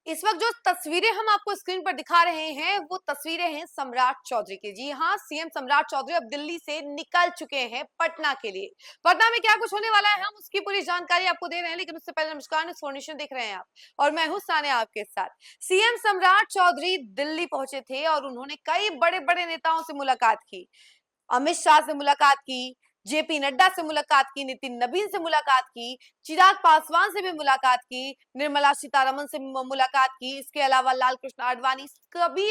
इस वक्त जो तस्वीरें हम आपको स्क्रीन पर दिखा रहे हैं वो तस्वीरें हैं सम्राट चौधरी की। जी हाँ, सीएम सम्राट चौधरी अब दिल्ली से निकल चुके हैं पटना के लिए। पटना में क्या कुछ होने वाला है हम उसकी पूरी जानकारी आपको दे रहे हैं, लेकिन उससे पहले नमस्कार, इन्फॉर्मेशन देख रहे हैं आप और मैं हूं सानिया आपके साथ। सीएम सम्राट चौधरी दिल्ली पहुंचे थे और उन्होंने कई बड़े बड़े नेताओं से मुलाकात की। अमित शाह से मुलाकात की, जेपी नड्डा से मुलाकात की, नितिन नबीन से मुलाकात की, चिराग पासवान से भी मुलाकात की, निर्मला सीतारमन से मुलाकात की। इसके अलावा लाल कृष्ण आडवाणी,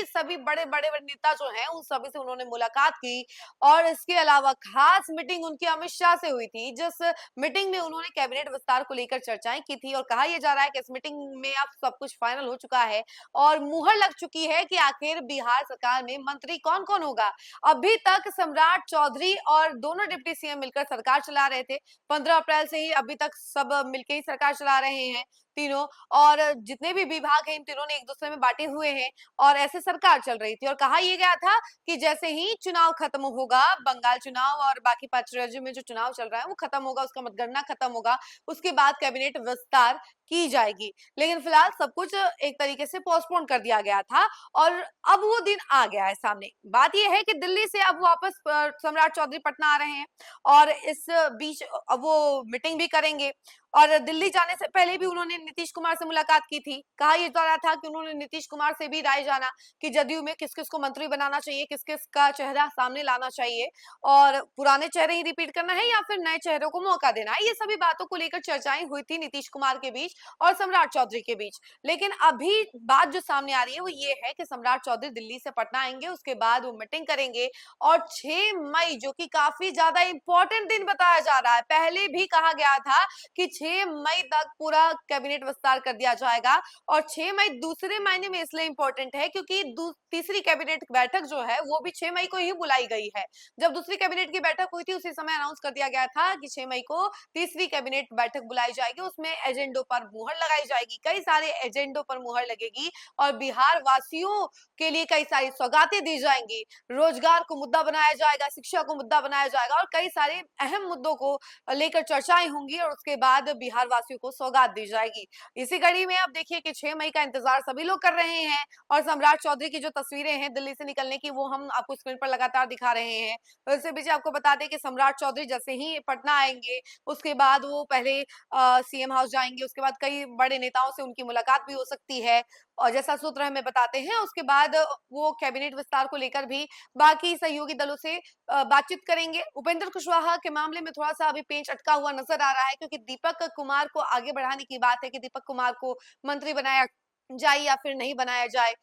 सभी बड़े बड़े नेता जो हैं उन सभी से उन्होंने मुलाकात की। और इसके अलावा खास मीटिंग उनकी अमित शाह से हुई थी, जिस मीटिंग में उन्होंने कैबिनेट विस्तार को लेकर चर्चाएं की थी। और कहा यह जा रहा है कि इस मीटिंग में अब सब कुछ फाइनल हो चुका है और मुहर लग चुकी है कि आखिर बिहार सरकार में मंत्री कौन कौन होगा। अभी तक सम्राट चौधरी और दोनों डिप्टी सीएम मिलकर सरकार चला रहे थे। 15 अप्रैल से ही अभी तक सब मिलकर ही सरकार चला रहे हैं तीनों। और जितने भी विभाग हैं इन तीनों ने एक दूसरे में बांटे हुए हैं और ऐसे सरकार चल रही थी। और कहा यह गया था कि जैसे ही चुनाव खत्म होगा, बंगाल चुनाव और बाकी 5 राज्यों में जो चुनाव चल रहा है वो खत्म होगा, उसका मतगणना खत्म होगा, उसके बाद कैबिनेट विस्तार की जाएगी। लेकिन फिलहाल सब कुछ एक तरीके से पोस्टपोन कर दिया गया था और अब वो दिन आ गया है सामने। बात यह है कि दिल्ली से अब वापस सम्राट चौधरी पटना आ रहे हैं और इस बीच अब वो मीटिंग भी करेंगे। और दिल्ली जाने से पहले भी उन्होंने नीतीश कुमार से मुलाकात की थी। कहा यह जा रहा था कि उन्होंने नीतीश कुमार से भी राय जाना कि जदयू में किस किस को मंत्री बनाना चाहिए, किस किस का चेहरा सामने लाना चाहिए और पुराने चेहरे ही रिपीट करना है या फिर नए चेहरों को मौका देना है। ये सभी बातों को लेकर चर्चाएं हुई थी नीतीश कुमार के बीच और सम्राट चौधरी के बीच। लेकिन अभी बात जो सामने आ रही है वो ये है कि सम्राट चौधरी दिल्ली से पटना आएंगे, उसके बाद वो मीटिंग करेंगे और 6 मई जो कि काफी ज्यादा इंपॉर्टेंट दिन बताया जा रहा है, पहले भी कहा गया था कि 6 मई तक पूरा कैबिनेट विस्तार कर दिया जाएगा। और 6 मई दूसरे महीने में इसलिए इंपॉर्टेंट है क्योंकि तीसरी कैबिनेट बैठक जो है वो भी 6 मई को ही बुलाई गई है। जब दूसरी कैबिनेट की बैठक हुई थी उसी समय अनाउंस कर दिया गया था कि 6 मई को तीसरी कैबिनेट बैठक बुलाई जाएगी, उसमें एजेंडों पर मुहर लगाई जाएगी, कई सारे एजेंडों पर मुहर लगेगी और बिहार वासियों के लिए कई सारी सौगातें दी जाएंगी। रोजगार को मुद्दा बनाया जाएगा, शिक्षा को मुद्दा बनाया जाएगा और कई सारे अहम मुद्दों को लेकर चर्चाएं होंगी और उसके बाद बिहार वासियों को सौगात दी जाएगी। इसी कड़ी में अब देखिए कि 6 मई का इंतजार सभी लोग कर रहे हैं और सम्राट चौधरी की जो तस्वीरें हैं दिल्ली से निकलने की वो हम आपको स्क्रीन पर लगातार दिखा रहे हैं। तो इससे पीछे आपको बता दें कि सम्राट चौधरी जैसे ही पटना आएंगे उसके बाद वो पहले सीएम हाउस जाएंगे, उसके बाद कई बड़े नेताओं से उनकी मुलाकात भी हो सकती है और जैसा सूत्र हमें बताते हैं उसके बाद वो कैबिनेट विस्तार को लेकर भी बाकी सहयोगी दलों से बातचीत करेंगे। उपेंद्र कुशवाहा के मामले में थोड़ा सा अभी पेंच अटका हुआ नजर आ रहा है क्योंकि दीपक कुमार को आगे बढ़ाने की बात है कि दीपक कुमार को मंत्री बनाया जाए या फिर नहीं बनाया जाए।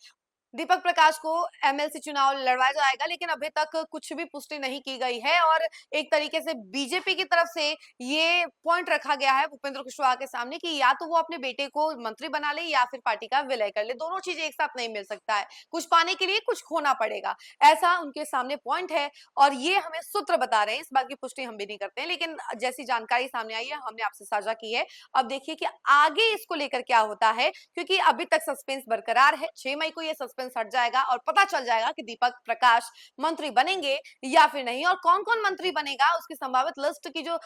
दीपक प्रकाश को एमएलसी चुनाव लड़वाया जाएगा, लेकिन अभी तक कुछ भी पुष्टि नहीं की गई है और एक तरीके से बीजेपी की तरफ से ये पॉइंट रखा गया है भूपेंद्र कुशवाहा के सामने कि या तो वो अपने बेटे को मंत्री बना ले या फिर पार्टी का विलय कर ले, दोनों चीजें एक साथ नहीं मिल सकता है, कुछ पाने के लिए कुछ खोना पड़ेगा, ऐसा उनके सामने पॉइंट है। और ये हमें सूत्र बता रहे हैं, इस बात की पुष्टि हम भी नहीं करते हैं, लेकिन जैसी जानकारी सामने आई है हमने आपसे साझा की है। अब देखिए कि आगे इसको लेकर क्या होता है, क्योंकि अभी तक सस्पेंस बरकरार है। 6 मई को ये सस्पेंस हट जाएगा और पता चल जाएगा कि दीपक प्रकाश मंत्री बनेंगे या फिर नहीं और कौन कौन मंत्री बनेगा। उसकी संभावित लिस्ट की जो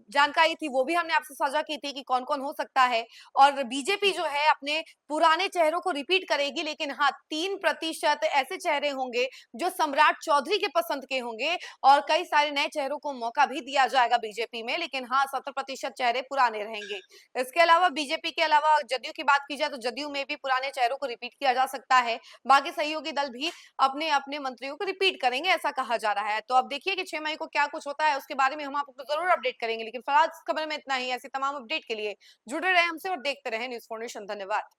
जानकारी थी वो भी हमने आपसे साझा की थी कि कौन कौन हो सकता है। और बीजेपी जो है अपने पुराने चेहरों को रिपीट करेगी, लेकिन हाँ 3% ऐसे चेहरे होंगे जो सम्राट चौधरी के पसंद के होंगे और कई सारे नए चेहरों को मौका भी दिया जाएगा बीजेपी में, लेकिन हाँ 70% चेहरे पुराने रहेंगे। इसके अलावा बीजेपी के अलावा जदयू की बात की जाए तो जदयू में भी पुराने चेहरों को रिपीट किया जा सकता है, बाकी सहयोगी दल भी अपने अपने मंत्रियों को रिपीट करेंगे ऐसा कहा जा रहा है। तो अब देखिए कि 6 मई को क्या कुछ होता है उसके बारे में हम आपको जरूर अपडेट करेंगे, लेकिन फिलहाल इस खबर में इतना ही। ऐसी तमाम अपडेट के लिए जुड़े रहे हमसे और देखते रहे न्यूज़ फॉर नेशन। धन्यवाद।